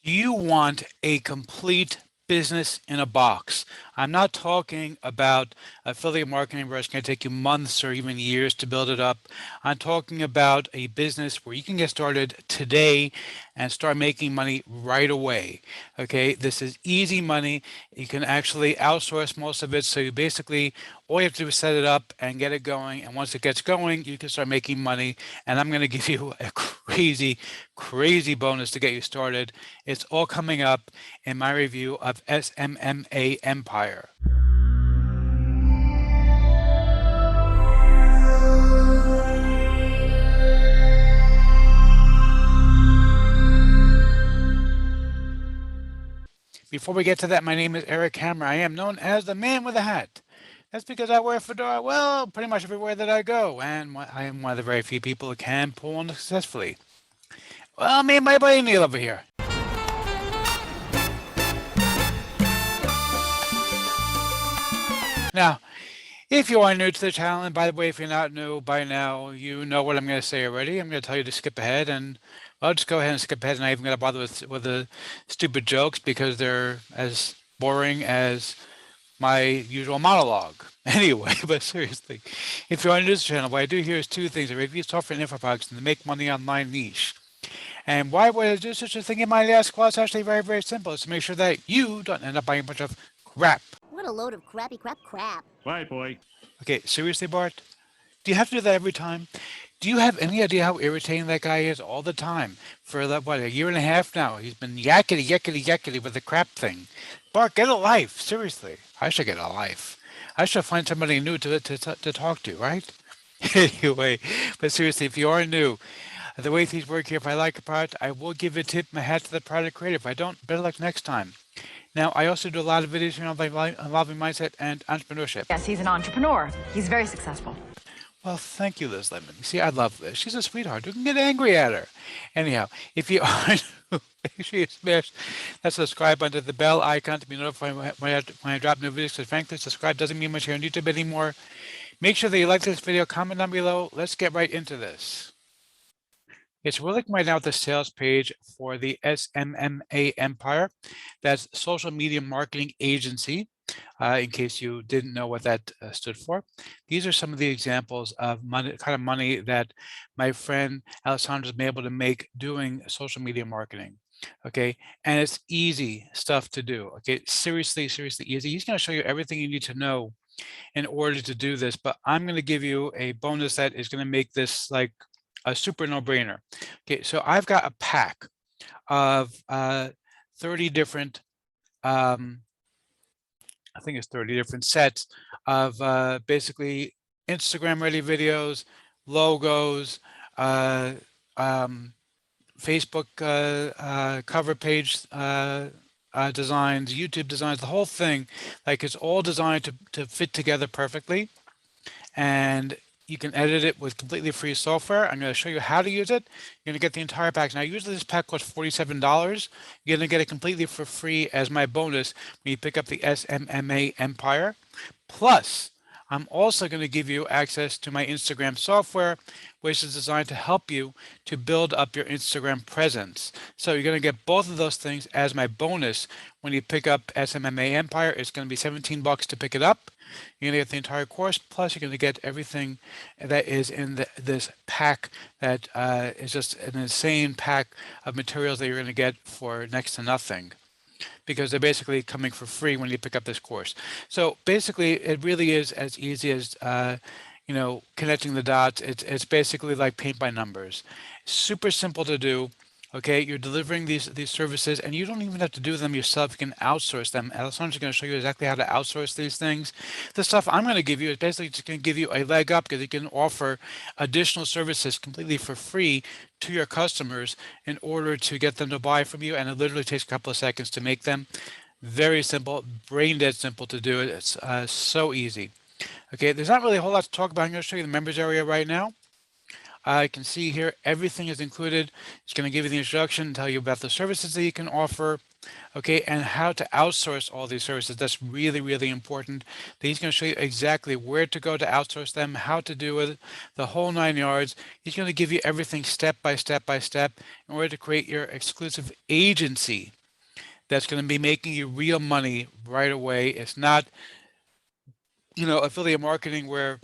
Do you want a complete business in a box? I'm not talking about affiliate marketing where it's going to take you months or even years to build it up. I'm talking about a business where you can get started today and start making money right away. Okay, this is easy money. You can actually outsource most of it. So you basically, all you have to do is set it up and get it going. And once it gets going, you can start making money. And I'm going to give you a crazy, crazy bonus to get you started. It's all coming up in my review of SMMA Empire. Before we get to that, my name is Eric Hammer. I am known as the man with a hat. That's because I wear a fedora, well, pretty much everywhere that I go, and I am one of the very few people who can pull one successfully. Well, me and my buddy Neil over here. Now, if you are new to the channel, and by the way, if you're not new by now, you know what I'm going to say already. I'm going to tell you to skip ahead, and I'll just go ahead and skip ahead, and I'm not even going to bother with the stupid jokes because they're as boring as my usual monologue. Anyway, but seriously, if you're on this channel, what I do here is two things. I review software and info products in the make money online niche. And why would I do such a thing, you might ask? Well, it's actually very, very simple. It's to make sure that you don't end up buying a bunch of crap. What a load of crappy crap. Bye, boy. Okay, seriously, Bart? Do you have to do that every time? Do you have any idea how irritating that guy is all the time? For like, what, a year and a half now, he's been yakety, yakety, yakety with the crap thing. Bart, get a life. Seriously, I should get a life. I should find somebody new to talk to, right? Anyway, but seriously, if you are new, the way things work here, if I like a product, I will give a tip, my hat to the product creator. If I don't, better luck next time. Now, I also do a lot of videos involving mindset and entrepreneurship. Yes, he's an entrepreneur. He's very successful. Well, thank you, Liz Lemon. You see, I love Liz. She's a sweetheart. You can get angry at her. Anyhow, if you are new, make sure you smash that subscribe button to the bell icon to be notified when I drop new videos. Because frankly, subscribe doesn't mean much here on YouTube anymore. Make sure that you like this video, comment down below. Let's get right into this. Okay, so we're looking right now at the sales page for the SMMA Empire. That's Social Media Marketing Agency, in case you didn't know what that stood for. These are some of the examples of kind of money that my friend Alessandra's been able to make doing social media marketing. Okay, and it's easy stuff to do. Okay, seriously, seriously easy. He's going to show you everything you need to know in order to do this, but I'm going to give you a bonus that is going to make this like a super no-brainer. Okay, so I've got a pack of 30 different, I think it's 30 different sets of basically Instagram-ready videos, logos, Facebook cover page designs, YouTube designs, the whole thing. Like it's all designed to fit together perfectly. And you can edit it with completely free software. I'm going to show you how to use it. You're going to get the entire pack. Now, usually this pack costs $47. You're going to get it completely for free as my bonus when you pick up the SMMA Empire. Plus, I'm also going to give you access to my Instagram software, which is designed to help you to build up your Instagram presence. So you're going to get both of those things as my bonus when you pick up SMMA Empire. It's going to be $17 to pick it up. You're going to get the entire course, plus you're going to get everything that is in this pack that is just an insane pack of materials that you're going to get for next to nothing, because they're basically coming for free when you pick up this course. So basically, it really is as easy as you know, connecting the dots. It's basically like paint by numbers. Super simple to do. Okay, you're delivering these services, and you don't even have to do them yourself. You can outsource them. Alessandra's going to show you exactly how to outsource these things. The stuff I'm going to give you is basically just going to give you a leg up, because you can offer additional services completely for free to your customers in order to get them to buy from you, and it literally takes a couple of seconds to make them. Very simple, brain dead simple to do it. It's so easy. Okay, there's not really a whole lot to talk about. I'm going to show you the members area right now. I can see here everything is included. It's going to give you the introduction, tell you about the services that you can offer. okay, and how to outsource all these services. That's really, really important. He's going to show you exactly where to go to outsource them, how to do it, the whole 9 yards. He's going to give you everything step by step by step in order to create your exclusive agency that's going to be making you real money right away. It's not, affiliate marketing where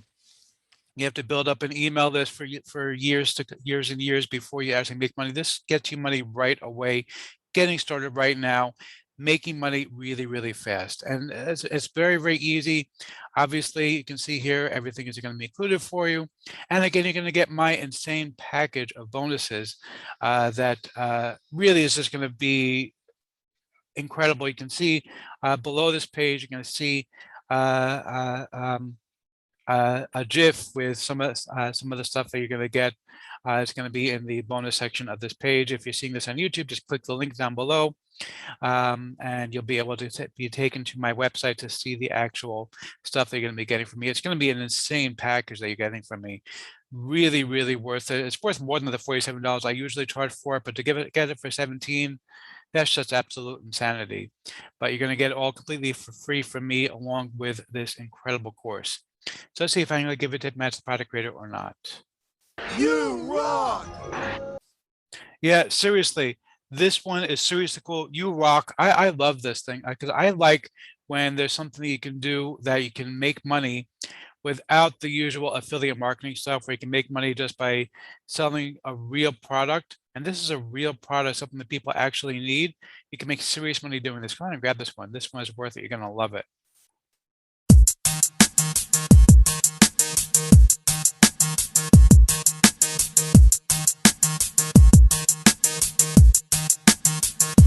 you have to build up an email list for years and years before you actually make money. This gets you money right away, getting started right now, making money really, really fast. And it's very, very easy. Obviously, you can see here, everything is going to be included for you. And again, you're going to get my insane package of bonuses that really is just going to be incredible. You can see below this page, you're going to see a GIF with some of the stuff that you're going to get. It's going to be in the bonus section of this page. If you're seeing this on YouTube, just click the link down below, and you'll be able to be taken to my website to see the actual stuff that you're going to be getting from me. It's going to be an insane package that you're getting from me. Really, really worth it. It's worth more than the $47 I usually charge for it, but to get it for 17, that's just absolute insanity. But you're going to get it all completely for free from me along with this incredible course. So let's see if I'm going to give it to Match the Product Creator or not. You rock! Yeah, seriously, this one is seriously cool. You rock. I love this thing because I like when there's something you can do that you can make money without the usual affiliate marketing stuff where you can make money just by selling a real product. And this is a real product, something that people actually need. You can make serious money doing this. Go ahead and grab this one. This one is worth it. You're going to love it.